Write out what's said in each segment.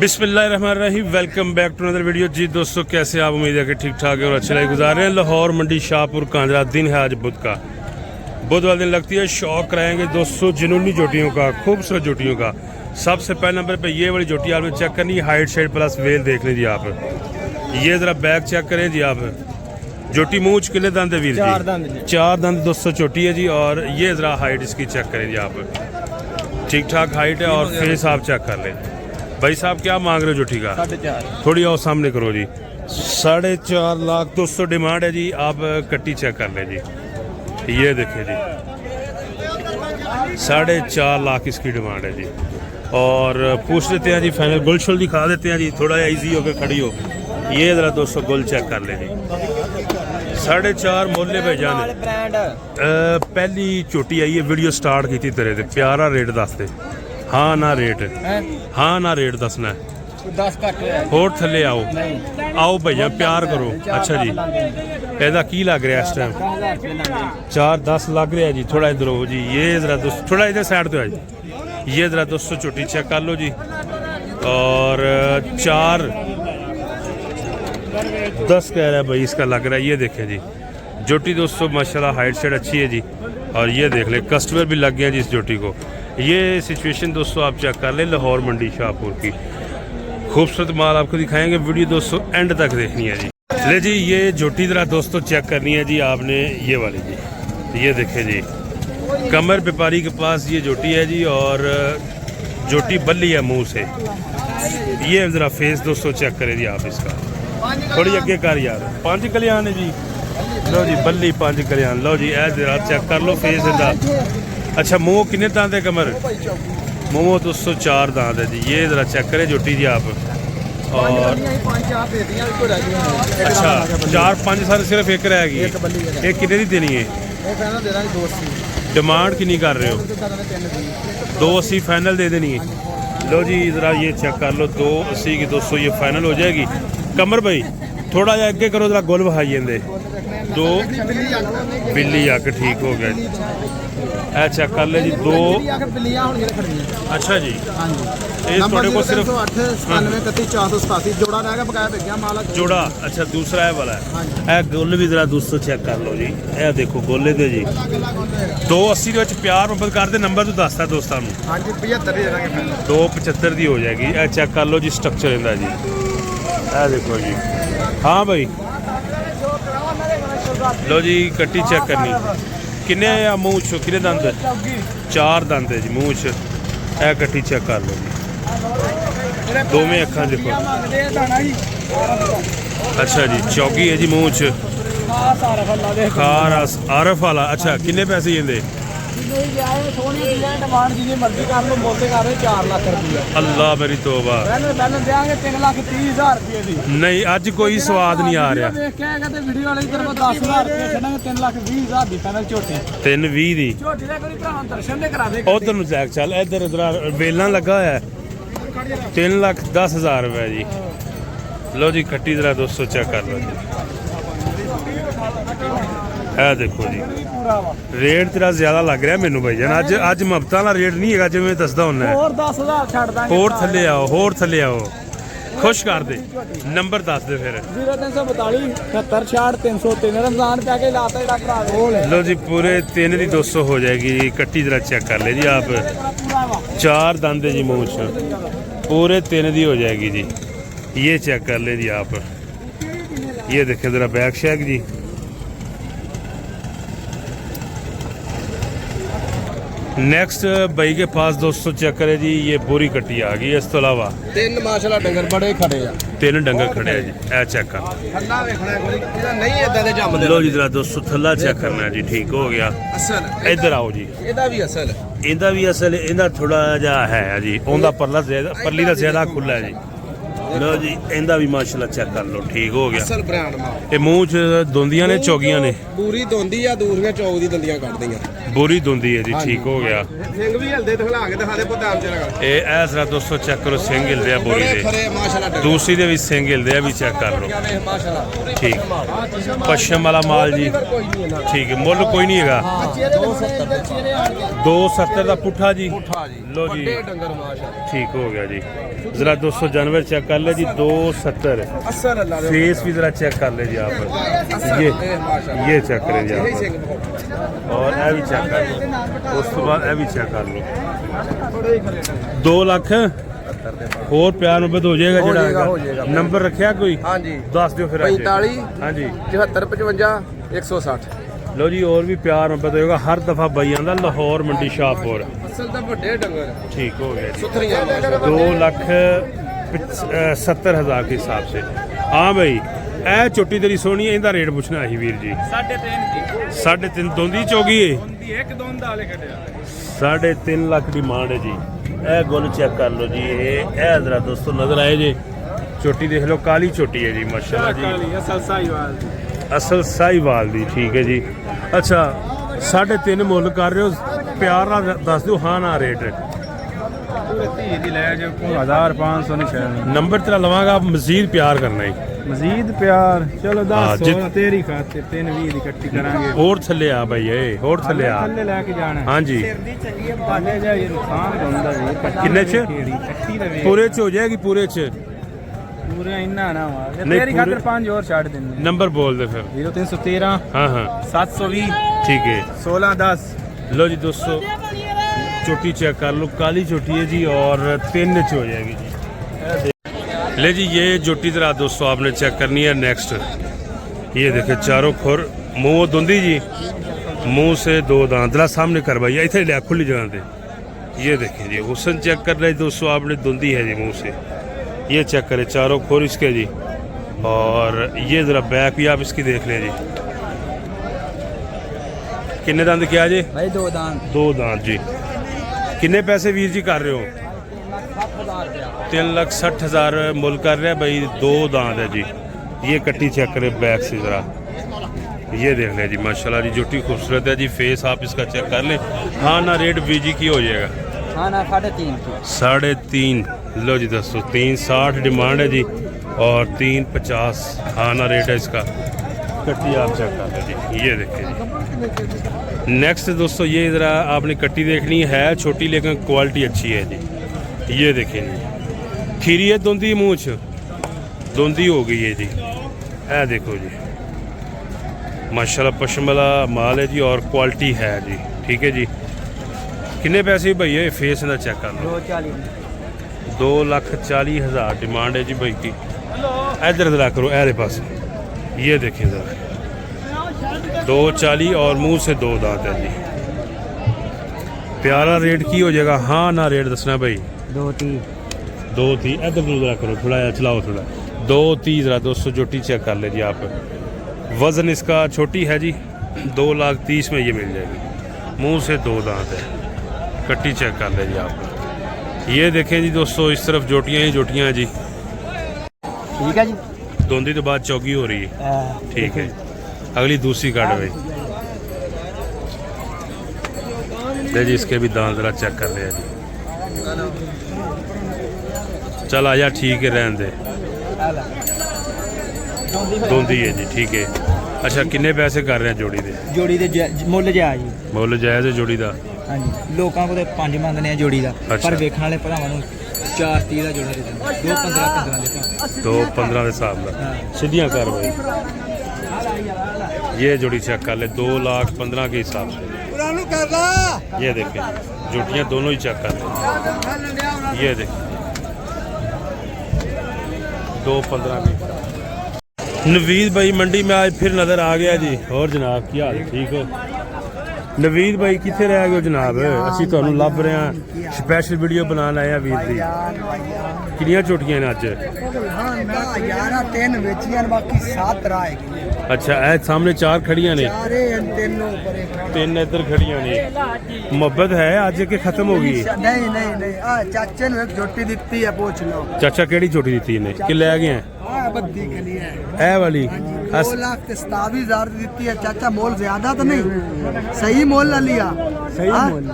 बिस्मिल्लाहिर्रहमानिर्रहीम। Welcome back to another video. जी दोस्तों, कैसे आप? उम्मीद है कि ठीक ठाक है और अच्छे लाइफ गुजार रहे हैं। लाहौर मंडी शाहपुर कांजरा। दिन है आज बुध का। बुध वाले दिन लगती है शौक कराएंगे दोस्तों जुनूनी जोटियों का, खूबसूरत जोटियों का। सबसे पहले नंबर पे ये वाली जोटी आपने चेक करनी है। हाइट शेड प्लस वेल देख लीजिए आप। ये ज़रा बैक चेक करें जी आप। जोटी मूंछ कितने दंद है वीर जी? चार दंद दोस्तों चोटी है जी। और ये ज़रा हाइट इसकी चेक करें जी आप। ठीक ठाक हाइट है और फेस आप चेक कर लें। भाई साहब क्या मांग रहे हो जोटी का? 4.5। थोड़ी और सामने करो जी। 4.5 लाख 200 डिमांड है जी। आप कट्टी चेक कर लें जी। ये देखिए जी, 4.5 लाख इसकी डिमांड है जी। और पूछ लेते हैं जी फाइनल। गुल शुल दिखा देते हैं जी, थोड़ा इजी होकर खड़ी हो। ये ज़रा दोस्तों गुल चेक कर लें जी। 4.5 मोले पे जाने। पहली चोटी आई है, वीडियो स्टार्ट की थी तेरे से। प्यारा रेट दस दे। हाँ ना रेट, हाँ ना रेट दसना है। 10 घट होर थले आओ आओ भैया, प्यार करो। अच्छा जी, ਇਹਦਾ ਕੀ ਲੱਗ ਰਿਹਾ ਇਸ ਟਾਈਮ? 4-10 लग रहा है जी। थोड़ा इधर हो जी। ये ज़रा दोस्तों थोड़ा इधर साइड पे आ जी। ये ज़रा दोस्तों चोटी चेक कर लो जी। और 4-10 कह रहा है भाई, इसका लग रहा है। ये देखें जी जोटी दोस्तों माशाल्लाह हाइट शेड अच्छी है जी। और ये देख ले कस्टमर भी लग गया जी इस जोटी को। ये सिचुएशन दोस्तों आप चेक कर ले लाहौर मंडी शाहपुर की। खूबसूरत माल आपको दिखाएंगे। वीडियो दोस्तों एंड तक देखनी है जी। ले जी, ये जोटी ज़रा दोस्तों चेक करनी है जी आपने। ये वाली जी, ये देखें जी, कमर व्यापारी के पास ये जोटी है जी। और जोटी बल्ली है मुंह से। ये ज़रा फेस दोस्तों चेक करें जी आप इसका। थोड़ी अगे कर यार। 5 कल्याण है जी। लो जी बल्ली 5 कल्याण। लो जी ए ज़रा चेक कर लो फेस इनका। अच्छा मुँह कितने दांत है कमर? मुँह दोस्तों 4 दांत है जी। ये ज़रा चेक करें जोटी जी आप। और अच्छा 4-5 साल सिर्फ एक रहेगी। एक कितने की देनी है? डिमांड कितनी कर रहे हो? 280 फाइनल दे देनी है। लो जी ज़रा ये चेक कर लो। 280 की 200 ये फाइनल हो जाएगी। कमर भाई थोड़ा जा अगे करो, ज़रा गोल बहाई दें। 2 बिल्ली आके ठीक हो गया जी। अच्छा कर ले जी। 2 अच्छा जी। थोड़े को सिर्फ जोड़ा। अच्छा दूसरा है वाला है। गोल भी जरा दोस्तों चेक कर लो जी। ए देखो गोले दे जी। 280 के प्यार मोहब्बत कर दे। नंबर तो दसता दोस्तों 275 की हो जाएगी। ए चेक कर लो जी स्ट्रक्चर इनका जी। ए देखो जी। हाँ भाई लो जी कट्टी चेक करनी। किन्ने मूँछ किन्ने दंद? 4 दंद है जी मूँछ। ए कट्टी चेक कर लो जी। दोवें अखा देखो। अच्छा जी चौकी है जी मूँछ। खार आरफ वाला। अच्छा किन्ने पैसे ये? अल्लाह मेरी तौबा। नहीं अज कोई स्वाद नहीं आ रहा। 320 दी उधर नु चैक चल। इधर उधर वेला लगा है। 3,10,000 रुपये जी। लो जी कट्टी जरा दोस्तों चेक कर लो जी। है देखो जी रेट तेरा ज्यादा लग रहा मैनू भाई जान। अज मुफ्त वाला रेट नहीं है जिवें दसदा हुंदा है। होर थल्ले आओ, होर थल्ले आओ। खुश कर दे। नंबर दस दे फिर। 0342 76 303 रमजान पैके लाता है। लो जी पूरे 3 की 200 हो जाएगी। कट्टी जरा चेक कर ले जी आप। 4 दंद जी मूँछ पूरे 3 की हो जाएगी जी। ये चेक कर ले जी आप। ये देखें जरा बैक शैक जी। नेक्स्ट भाई के पास दोस्तों चेक करे जी। ये बोरी कट्टी आ गई। इस तो अलावा 3 माशाल्लाह डंगर बड़े खड़े आ। 3 डंगर खड़े हैं जी। ए चेक कर लो जी जरा दोस्तों थल्ला चेक करना है जी। ठीक हो गया। इधर आओ जी। ਇਹਦਾ ਵੀ ਅਸਲ इंदा भी असल इंदा थोड़ा जा है जी। उनका परला परली का ज्यादा खुला है जी। लो जी इंदा भी माशाल्लाह चेक कर लो। ठीक हो गया। ਅਸਲ ਬ੍ਰਾਂਡ ਮਾਲ। ये मूँछ दोंदियां ने चौगियां ने? ਪੂਰੀ ਦੋਂਦੀ ਆ, ਦੂਸਰੀਆਂ ਚੌਕ ਦੀ ਦੰਦੀਆਂ ਕੱਢਦੀਆਂ। बोरी दोंदी है जी। ठीक हो गया। ਸਿੰਘ ਵੀ ਹਿਲਦੇ ਦਿਖਲਾ ਕੇ ਦਿਖਾ ਦੇ ਪੁੱਤ ਆਮ ਚ ਲਗਾ। ये ऐसा दोस्तों चेक करो सिंग हिलदे बोरी दे। ਖਰੇ ਮਾਸ਼ਾਅੱਲਾ ਡੰਗਰ। दूसरी दे भी सिंग हिलदे भी चेक कर लो। ਮਾਸ਼ਾਅੱਲਾ ठीक पश्चिम वाला माल जी। ठीक है मुੱਲ कोई नहीं है। 270 का पुट्ठा जी। ਪੁੱਠਾ ਜੀ। लो जी ਵੱਡੇ ਡੰਗਰ ਮਾਸ਼ਾਅੱਲਾ। ठीक हो गया जी। ज़रा दोस्तों जानवर चेक कर ले जी 270 असल अल्लाह फेस भी ज़रा चेक कर ले जी आप ये चेक करें जी आप और ये भी चेक कर लो उस तो बाद ये भी चेक कर लो 2 लाख और प्यार मुहब्बत हो जाएगा हो जाएगा। जरा नंबर रखा कोई हाँ जी दस दो फिर 45 हाँ जी 74 55 160 लो जी और भी प्यार मुहब्बत होगा हर दफा भाई आंदा लाहौर मंडी शाहपुर असल तो बड़े डंगर ठीक हो गया जी सुथरियां 2,70,000 के हिसाब से हाँ भाई ए चोटी तेरी सोहनी है इनका रेट पूछना है वीर जी 3.5 दोंदी चौगी है एक दोंद वाले कटिया 3.5 लाख डिमांड है जी ए गोल चेक कर लो जी ए जरा दोस्तों नजर आए जी चोटी देख लो काली चोटी है जी माशाल्लाह जी असल साहिवाल असल साहिवाल दी ठीक है जी अच्छा 3.5 मुੱਲ कर रहे हो प्यार ना दस दो हाँ ना रेट पूरे 30 दी ले जो 1500 नहीं शायद नंबर तेरा लवांगा मजीद प्यार करना ही मजीद प्यार चलो हाँ, 10 16 तेरी खाते 320 ਦੀ ਇਕੱਠੀ ਕਰਾਂਗੇ और थले आ भाई और थले आ ਥੱਲੇ ਲੈ ਕੇ ਜਾਣਾ हाँ जी ਥੱਲੇ ਜਾ ਇਹ ਨੁਕਸਾਨ ਹੁੰਦਾ ਜੀ ਕਿੰਨੇ ਚ? ਇਕੱਠੀ ਦਾ ਵੇਖ पूरे च हो जाएगी पूरे च ਪੂਰਾ ਇੰਨਾ ਨਾ ਵਾ ਨਹੀਂ, ਤੇਰੀ ਪੂਰੇ- ਖਾਤਰ 5 ਹੋਰ ਛੱਡ ਦਿੰਦੇ नंबर बोल दे फिर 0313 हाँ हाँ 720 ठीक है 1610 लो जी दोस्तों चोटी चेक कर लो काली चोटी है जी और 3 च हो जाएगी जी ले जी ये जोटी जरा दोस्तों आपने चेक करनी है नेक्स्ट ये देखे चारों खुर मुंह धुंधी जी मुंह से 2 दांत जरा सामने कर भाई इतने लिया खुली जगह पे ये देखें जी हुसन चेक कर रहे दोस्तों आपने धुंधी है जी मुंह से ये चेक करें चारों खुर इसके जी और ये ज़रा बैक भी आप इसकी देख लें जी किन्ने दांत क्या जी भाई 2 दांत 2 दांत जी किन्ने पैसे वीर जी कर रहे हो 3,60,000 मुल कर रहे हैं भाई 2 दांत है जी ये कट्टी चेक करें बैक से ज़रा ये देख लें जी माशाल्लाह जी जोटी खूबसूरत है जी फेस आप इसका चेक कर लें हाँ ना रेट बीजी की हो जाएगा हाँ ना 3.5 3.5 लो जी दोस्तों 360 डिमांड है जी और 350 हाँ ना रेट है इसका कट्टी आप चेक कर लें जी ये देखें जी नेक्स्ट दोस्तों ये ज़रा आपने कट्टी देखनी है छोटी लेकिन क्वालिटी अच्छी है जी ये देखें जी खीरी है धुंधी मूँछ धुंधी हो गई है जी ऐ देखो जी माशाल्लाह पशम वाला माल है जी और क्वालिटी है जी ठीक है जी किन्ने पैसे भैया फेस ना चेक कर लो 2,40,000 डिमांड है जी भाई की इधर जरा करो ऐरे पास ये देखें ज़रा 2,40 और मुंह से 2 दांत है जी प्यारा रेट की हो जाएगा हाँ ना रेट दसना भाई 2,30 इधर जरा करो थोड़ा चलाओ थोड़ा 2,30 ज़रा 200 जोटी चेक कर ले जी आप वज़न इसका छोटी है जी 2,30,000 में ये मिल जाएगी मुंह से 2 दांत है कट्टी चेक कर ले जी आप ये देखें जी दोस्तों इस तरफ जोटियाँ ही जोटियाँ हैं जी ठीक है जी धुंधी तो बाद चौकी हो रही है ठीक है अगली दूसरी काट भाई ले जी इसके भी दांत जरा चेक कर ले जी चल आजा ठीक है रहने दे धुंधी है जी ठीक है अच्छा किन्ने पैसे कर रहे हैं जोड़ी दे ਮੁੱਲ ਜਾ ਜੀ ਮੁੱਲ ਜਾਇਜ਼ ਹੈ ਜੋੜੀ ਦਾ ਹਾਂਜੀ ਲੋਕਾਂ ਕੋਲ 5 ਮੰਗਦੇ ਆ ਜੋੜੀ ਦਾ ਅੱਛਾ। ਪਰ ਵੇਖਣ ਵਾਲੇ ਭਰਾਵਾਂ ਨੂੰ 4-30 ਦਾ ਜੋੜਾ ਦੇ ਦਿੰਦੇ 2-15 ਦੇ ਭਾਅ 2,15 ਦੇ ਹਿਸਾਬ ਨਾਲ हाँ। सीधियाँ कर भाई ये जोड़ी चेक कर ले 2,15,000 के हिसाब से ये देखें जोटियाँ दोनों ही चेक कर ले ये देखें 2,15 की नवीद भाई मंडी में आज फिर नज़र आ गया जी और जनाब क्या हाल है ठीक हो नवीद भाई कितने रह गए हो जनाब असी ਤੁਹਾਨੂੰ ਲੱਭ ਰਹੇ ਹਾਂ ਸਪੈਸ਼ਲ ਵੀਡੀਓ ਬਣਾਉਣ ਆਏ ਆ ਵੀਰ ਦੀ ਕਿੰਨੀਆਂ ਝੋਟੀਆਂ ਨੇ ਅੱਜ यार 3 ਵੇਚੀਆਂ ਬਾਕੀ 7 ਰਹਿ ਗਈਆਂ अच्छा ए सामने 4 खड़ियां ने ਸਾਰੇ ਤਿੰਨੋਂ ਪਰੇ 3 इधर खड़ियां ने मोहब्बत है आज के खत्म हो गई ਨਹੀਂ ਨਹੀਂ ਨਹੀਂ ਆ ਚਾਚੇ ਨੂੰ ਇੱਕ ਜੋਟੀ ਦਿੱਤੀ ਹੈ ਪੁੱਛ ਲਓ चाचा केड़ी छोटी दी ने कि ले गए हैं ਆ ਬੱਦੀ ਕੇ ਲਈ ਹੈ ए वाली 2 लाख 27,000 ਦੀ ਦਿੱਤੀ ਹੈ ਚਾਚਾ ਮੋਲ ਜ਼ਿਆਦਾ ਤਾਂ ਨਹੀਂ ਸਹੀ ਮੋਲ ਲੈ ਲਿਆ ਸਹੀ ਮੋਲ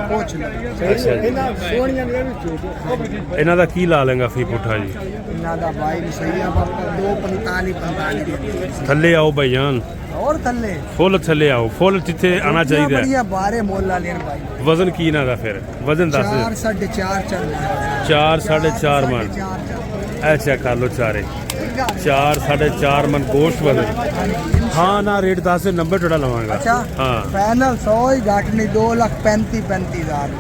ਪੁੱਛ ਲੈ ਅੱਛਾ ਜੀ ਸੋਹਣੀਆਂ ਨੇ ਵੀ ਝੂਠ ਇਹਨਾਂ ਦਾ ਕੀ ਲਾ ਲੇਗਾ ਫੀ ਪੁੱਠਾ ਜੀ ਇਹਨਾਂ ਦਾ ਬਾਈ ਵੀ ਸਹੀ ਆ ਬਾਪਾ 245 ਥੱਲੇ ਆਓ ਭਾਈਜਾਨ ਹੋਰ ਥੱਲੇ ਫੁੱਲ ਥੱਲੇ ਆਓ ਫੁੱਲ ਜਿੱਥੇ ਆਣਾ ਚਾਹੀਦਾ ਹੈ। ਬੜੀਆਂ ਬਾਰੇ ਮੁੱਲ ਵਾਲੇ ਨੇ ਬਾਈ ਵਜ਼ਨ ਕੀ ਨਾ ਦਾ ਫਿਰ ਵਜ਼ਨ ਦੱਸ 4 4.5 ਚੱਲ 4 4.5 ਮਣ ਇਹ ਚੈੱਕ ਕਰ ਲਓ ਚਾਰੇ 4 4.5 ਮਣ ਗੋਸ਼ਤ ਵਜ਼ਨ ਹਾਂ ਨਾ ਰੇਟ ਦੱਸ ਨੰਬਰ ਥੋੜਾ ਲਵਾਂਗਾ ਅੱਛਾ ਹਾਂ फाइनल 100 ही घाट नहीं 2,35,000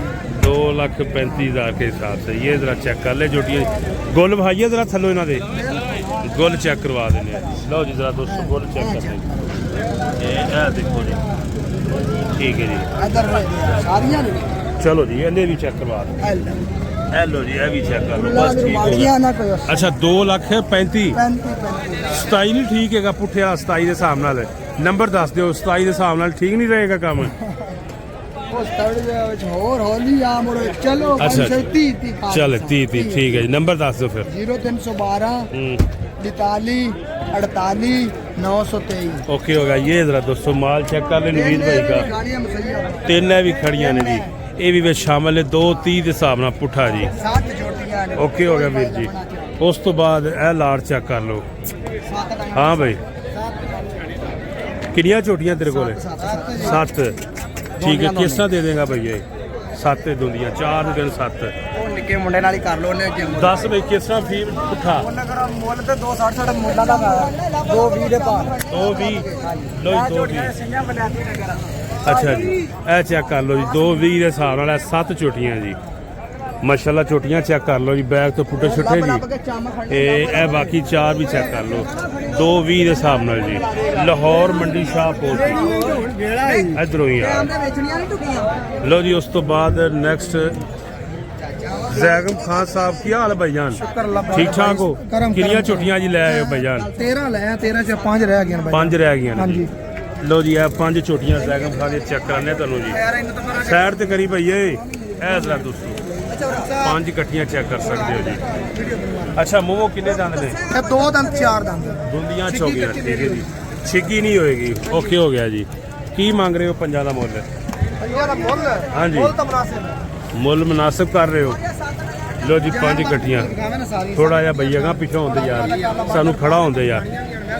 2,35,000 के हिसाब से ये जरा चेक कर ले जोटी गुल भाइये जरा थलो इन्हों दे गुल चेक करवा देने लो जी जरा दोस्तों गुल चेक कर लें ये देखो जी ठीक है जी इधर सारियां ने चलो जी इन्हें भी चेक करवा दो ए लो जी ये भी चेक कर लो बस ठीक हो माड़ियां गया ना कोई अच्छा 2,35,000 35 27 नहीं ठीक है पुठे वाला 27 के हिसाब नाल नंबर दस दिओ 27 के हिसाब नाल ठीक नहीं रहेगा काम उस तड़े दे विच होर होली आ मुड़ो चलो अच्छा। 30 चल 30 ठीक है जी नंबर दस दो फिर 0312 42 48 923 ओके हो गया ये जरा दोस्तों माल चेक कर ले नवीद भाई का गाड़ियां में सही है ਤਿੰਨ ਇਹ ਵੀ ਖੜੀਆਂ ਨੇ ਜੀ ਇਹ ਵੀ ਵਿੱਚ ਸ਼ਾਮਲ ਨੇ 2:30 ਦੇ ਹਿਸਾਬ ਨਾਲ ਪੁੱਠਾ ਜੀ 7 ਜੋਟੀਆਂ ਨੇ ਓਕੇ ਹੋ ਗਿਆ ਵੀਰ ਜੀ ਉਸ ਤੋਂ ਬਾਅਦ ਇਹ ਲਾੜ ਚੈੱਕ ਕਰ ਲਓ ਹਾਂ ਭਾਈ ਕਿੰਨੀਆਂ ਝੋਟੀਆਂ ਤੇਰੇ ਕੋਲੇ 7 ਠੀਕ ਹੈ ਕਿਸ ਤਰ੍ਹਾਂ ਦੇ ਦੇਗਾ ਭਈਆ 7 ਦੁੰਦੀਆਂ 4 ਦੇ ਦਿਨ 7 ਉਹ ਨਿੱਕੇ ਮੁੰਡੇ ਨਾਲ ਹੀ ਕਰ ਲੋ ਉਹਨੇ ਜਿੰਮ 10 ਬਈ ਕਿਸ ਤਰ੍ਹਾਂ ਫੀ ਪੁੱਠਾ ਉਹਨੇ ਕਰਾ ਮੁੱਲ ਤੇ 260 ਮੁੱਲਾਂ ਦਾ 220 ਦੇ ਭਾਅ 2:20 ਲੋ ਜੀ 2:20 ਸਿੰਘਾਂ ਬਣਾਤੀ ਨੇ ਕਰਾ ਅੱਛਾ ਜੀ ਇਹ ਚੈੱਕ ਕਰ ਲਓ ਜੀ 2:20 ਦੇ ਹਿਸਾਬ ਨਾਲ 7 ਝੋਟੀਆਂ ਜੀ ਮਾਸ਼ਾਅੱਲਾ ਝੋਟੀਆਂ ਚੈੱਕ ਕਰ ਲਓ ਜੀ ਬੈਗ ਤੋਂ ਪੁੱਟੇ ਛੁੱਟੇ ਜੀ ਇਹ ਬਾਕੀ 4 ਵੀ ਚੈੱਕ ਕਰ ਲਓ 2:20 ਦੇ ਹਿਸਾਬ ਨਾਲ ਜੀ ਲਾਹੌਰ ਮੰਡੀ ਸ਼ਾਹਪੁਰ ਇਧਰੋਂ ਹੀ ਆ ਵੇਚਣੀਆਂ ਨਹੀਂ ਟੁਕੀਆਂ ਲਓ ਜੀ ਉਸ ਤੋਂ ਬਾਅਦ ਨੈਕਸਟ ਜ਼ੈਗਮ ਖਾਨ ਸਾਹਿਬ ਕੀ ਹਾਲ ਹੈ ਭਾਈਜਾਨ ਠੀਕ ਠਾਕ ਹੋ ਕਿੰਨੀਆਂ ਝੋਟੀਆਂ ਜੀ ਲੈ ਆਏ ਹੋ ਭਾਈਜਾਨ 13 ਲੈ 13 ਚ 5 ਰਹਿ ਗਈਆਂ ਬਾਈ 5 ਰਹਿ ਗਈਆਂ ਨੇ ਹਾਂਜੀ ਜੀ ਲਓ ਜੀ ਇਹ 5 ਝੋਟੀਆਂ ਜ਼ੈਗਮ ਖਾਨ ਦੇ ਚੈੱਕ ਕਰਾਣੇ ਤੁਹਾਨੂੰ ਜੀ ਸਾਈਡ ਤੇ ਕਰੀ ਭਈਏ ਇਹ ਜ਼ਰਾ ਦੋਸਤੋ 5 ਇਕੱਠੀਆਂ ਚੈੱਕ ਕਰ ਸਕਦੇ ਹੋ ਜੀ ਅੱਛਾ ਮੂੰਹੋਂ ਕਿੰਨੇ ਦੰਦ ਨੇ ਇਹ 2 ਦੰਦ 4 ਦੰਦ ਦੁੰਦੀਆਂ ਚੌਗੀਆਂ ਠੀਕ ਹੈ ਜੀ ਛਿੱਗੀ ਨਹੀਂ ਹੋਏਗੀ ਓਕੇ ਹੋ ਗਿਆ ਜੀ ਕੀ ਮੰਗ ਰਹੇ ਹੋ ਪੰਜਾਂ ਦਾ ਮੁੱਲ ਪੰਜਾਂ ਦਾ ਮੁੱਲ ਹਾਂਜੀ ਮੁੱਲ ਤਾਂ ਮੁਨਾਸਿਬ ਮੁੱਲ ਮੁਨਾਸਿਬ ਕਰ ਰਹੇ ਹੋ ਲੋ ਜੀ 5 ਇਕੱਠੀਆਂ ਥੋੜਾ ਜਿਹਾ ਭਈਆਗਾ ਪਿੱਛੋਂ ਹੁੰਦੇ ਯਾਰ ਸਾਨੂੰ ਖੜਾ ਹੁੰਦੇ यार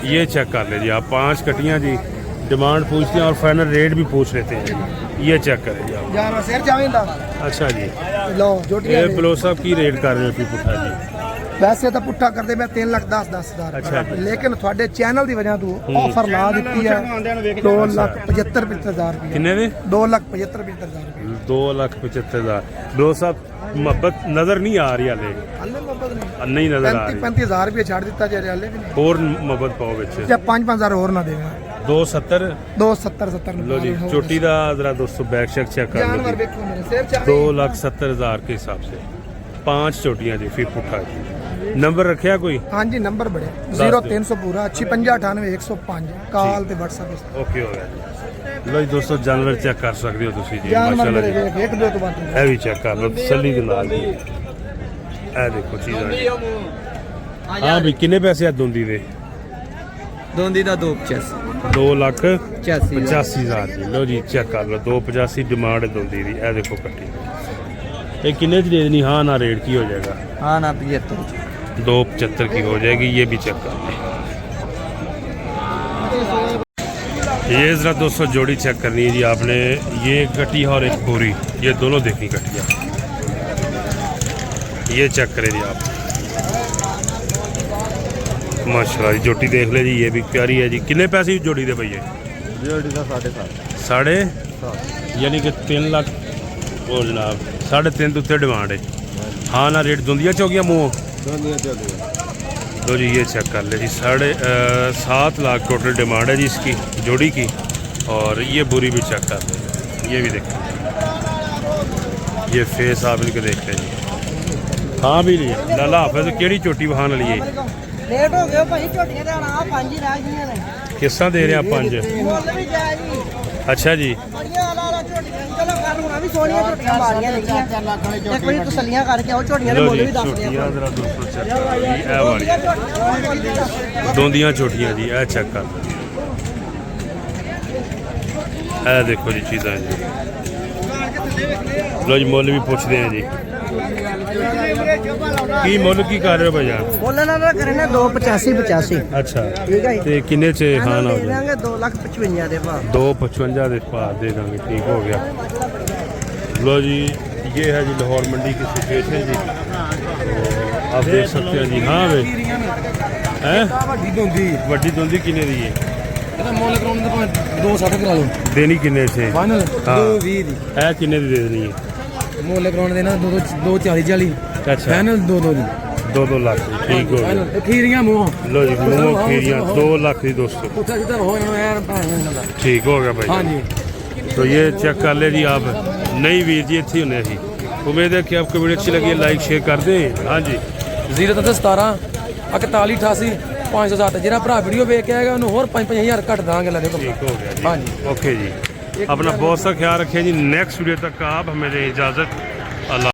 ये चेक कर ले जी आप 5 कटियां जी डिमांड पूछते हैं और फाइनल रेट भी पूछ लेते हैं ये चेक करें जी आप ਜਾਨਵਰ ਸਿਰ ਜਾਵੇਂਦਾ अच्छा जी ਲਓ ਜੋਟੀਆਂ ये बलो साहब की रेट कर रहे हो फिर पुट्ठा जी ਵੈਸੇ ਤਾਂ ਪੁੱਠਾ ਕਰਦੇ ਮੈਂ 3 ਲੱਖ 10,000 ਅੱਛਾ ਜੀ। ਲੇਕਿਨ ਤੁਹਾਡੇ ਚੈਨਲ ਦੀ ਵਜ੍ਹਾ ਤੋਂ ਆਫਰ ਲਾ ਦਿੱਤੀ ਹੈ 2,75,000 ਰੁਪਏ किन्ने ने 2,75,000 ਰੁਪਏ 2,75,000 बलो साहब मोहब्बत नजर नहीं आ रही हाले ਹੱਲੇ ਮੁਹੱਬਤ ਨਹੀਂ नहीं नजर आ रही 35,000 ਰੁਪਏ ਛੱਡ ਦਿੱਤਾ ਜੇ ਹੱਲੇ ਵੀ ਨਹੀਂ और मोहब्बत पाओ बिच ਜਾਂ 5,000 ਹੋਰ ਨਾ ਦੇਗਾ 270 270 लो जी चोटी का जरा दोस्तों बैक शेक चेक कर ਜਾਨਵਰ लो ਵੇਖੋ ਮੇਰੇ ਸਿਰ ਚਾਵੇ 2,70,000 के हिसाब से 5 चोटियां जी फिर पुट्ठा जी नंबर रखा कोई ਹਾਂਜੀ ਨੰਬਰ ਬੜੇ ਦਿਓ। 0300 ਪੂਰਾ 5698 ਕਾਲ ਤੇ WhatsApp ओके हो गया लो जी दोस्तों जानवर चेक कर सकते हो तुसी जी ਜਾਨਵਰ माशाल्लाह ਮੇਰੇ जी ਵੇਖ ਦਿਓ ਤੋਂ ਬਾਅਦ ਇਹ ਵੀ ਚੈੱਕ ਕਰ ਲਓ ਤਸੱਲੀ ਦੇ ਨਾਲ ਜੀ ਇਹ ਦੇਖੋ ਚੀਜ਼ਾਂ ਹਾਂ ਵੀ ਕਿੰਨੇ ਪੈਸੇ ਆ ਦੁੰਦੀ ਦੇ ਦੋਂਦੀ ਦਾ 285 2,85,000 ਜੀ ਲਓ ਜੀ ਚੈੱਕ ਕਰ ਲਓ 285 ਡਿਮਾਂਡ ਹੈ ਦੁੰਦੀ ਦੀ ਇਹ ਦੇਖੋ ਕੱਟੀ ਇਹ ਕਿੰਨੇ ਦੀ ਦੇ ਦੇਣੀ ਹਾਂ ਨਾ ਰੇਟ ਕੀ ਹੋ जाएगा ਹਾਂ ਨਾ 75 2,75 की हो जाएगी ये भी चेक कर लें ये जरा दोस्तों जोड़ी चेक करनी है जी आपने ये कटिया और एक पूरी ये दोनों देखनी कटिया ये चेक करें जी आप माशाल्लाह जी जोड़ी देख ले जी ये भी प्यारी है जी कितने पैसे जोड़ी दे भैया जोड़ी का 7.5 साढ़े यानी कि 3 लाख और जनाब 3.5 उत्ते डिमांड है हाँ ना रेट दुंदिया चौकिया मुँह तो जी ये चेक कर ले जी 7.5 लाख टोटल डिमांड है जी इसकी जोड़ी की और ये बुरी भी चेक कर ले ये भी देखें ये फेस आप इनके देख लें जी हाँ भी नहीं लाला हाफिज केड़ी चोटी बहान वाली है ਲੇਟ ਹੋ ਗਏ ਭਾਈ ਝੋਟੀਆਂ ਦੇ ਆ 5 ਹੀ ਰਹਿ ਗਈਆਂ ਨੇ किस तरह दे रहे हैं 5 ਮੁੱਲ ਵੀ ਜਾਇਜ਼ ਜੀ अच्छा जी ਬੜੀਆਂ ਆਲਾ ਝੋਟੀਆਂ ਚਲੋ ਕਰ ਹੋਣਾ ਵੀ ਸੋਹਣੀਆਂ ਝੋਟੀਆਂ ਮਾਰੀਆਂ ਲੱਗੀਆਂ ਇੱਕ ਵਾਰੀ ਤਸੱਲੀਆਂ ਕਰਕੇ ਆਓ ਝੋਟੀਆਂ ਦੇ लो ਮੁੱਲ जी ਵੀ ਦੱਸ ਦਿਆ छोटियां जरा दोस्तों चेक कर लो जी ए वाली दोंदियां छोटियां जी ए चेक कर लो ए देखो जी चीज़ां जी ਲੋ ਜੀ ਮੁੱਲ ਵੀ ਪੁੱਛਦੇ ਆ ਜੀ ਕੀ ਮੁੱਲ ਕੀ ਕਰ ਰਹੇ ਹੋ ਭਾਈਆ ਬੋਲਣਾ ਨਾ ਕਰੇ ਨਾ 285 ਅੱਛਾ ਠੀਕ ਹੈ ਜੀ ਤੇ ਕਿੰਨੇ ਚ ਹਾਂ ਨਾ ਦੇ ਦਾਂਗੇ 2,55,000 ਦੇ ਭਾਅ 255 ਦੇ ਭਾਅ दे देंगे ठीक हो गया लो जी ये है जी लाहौर मंडी की सिचुएशन जी तो आप देख सकते हैं जी हाँ भाई हैं वड्डी दोंदी किन्ने दी है ਇਹਦਾ ਮੁੱਲ ਕਰਾਉਣ ਦੇ 260 ਕਰਾ ਲਓ देनी किन्ने से ਫਾਈਨਲ हाँ 220 ਦੀ है किन्ने दी दे देनी है ਮੁੱਲ ਕਰਾਉਣ ਦੇ ਨਾ 240 अच्छा ਫਾਈਨਲ 2 ਦੀ 2 लाख की, ठीक हो गया ਫਾਈਨਲ ਖੀਰੀਆਂ ਮੂੰਹ लो जी मूंह खीरियाँ 2 लाख की दोस्तों ਪੁੱਠਾ ਸਿੱਧਾ ਹੋ ਜਾਣਾ ਯਾਰ ਭਾਂ ठीक हो गया भाई ਹਾਂਜੀ तो ये चेक कर ले जी आप नहीं वीर जी इतनी होने थी उम्मीद है कि आपको वीडियो अच्छी लगी है लाइक शेयर कर दें हाँ जी 017 41 88 507 ਜਿਹੜਾ ਭਰਾ ਵੀਡੀਓ ਵੇਖ ਕੇ ਆਏਗਾ ਉਹਨੂੰ ਹੋਰ 5-5000 ਘੱਟ ਦਾਂਗੇ ਲੈ ਦੇਖੋ ठीक हो गया जी हाँ जी। ओके जी अपना बहुत सा ख्याल रखिए जी नेक्स्ट वीडियो तक का आप हमें दें इजाज़त